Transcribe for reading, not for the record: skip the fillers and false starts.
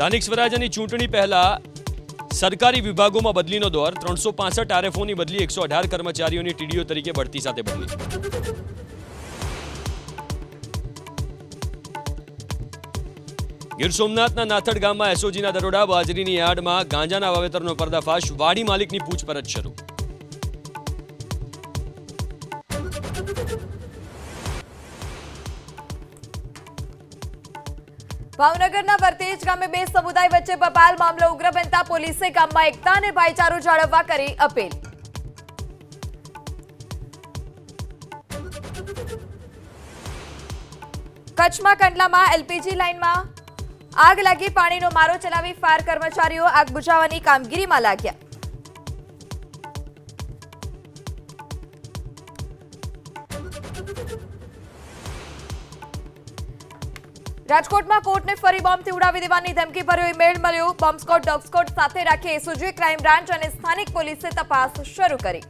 સ્થાનિક સ્વરાજ્યની ચૂંટણી પહેલા સરકારી વિભાગોમાં બદલીનો દોર 365 આરએફઓની બદલી 118 કર્મચારીઓની ટીડીઓ તરીકે બઢતી સાથે બદલી। ગીર સોમનાથના નાથડ ગામમાં એસઓજીના દરોડા, બાજરીની યાર્ડમાં ગાંજાના વાવેતરનો પર્દાફાશ, વાડી માલિકની પૂછપરછ શરૂ। ભાવનગરના વર્તેજ ગામે બે સમુદાય વચ્ચે બબાલ મામલો ઉગ્ર બનતા પોલીસે ગામમાં એકતા અને ભાઈચારો જાળવવા કરી અપીલ। કચ્છમાં કંડલામાં એલપીજી લાઇનમાં આગ લાગી, પાણીનો મારો ચલાવી ફાયર કર્મચારીઓ આગ બુઝાવવાની કામગીરીમાં લાગ્યા। રાજકોટમાં કોર્ટને ફરી બોમ્બથી ઉડાવી દેવાની ધમકી ભર્યો ઈમેલ મળ્યો। બોમ્બ સ્કોડ, ડોગ સ્કોડ સાથે રાખી એસઓજી, ક્રાઇમ બ્રાન્ચ અને સ્થાનિક પોલીસે તપાસ શરૂ કરી।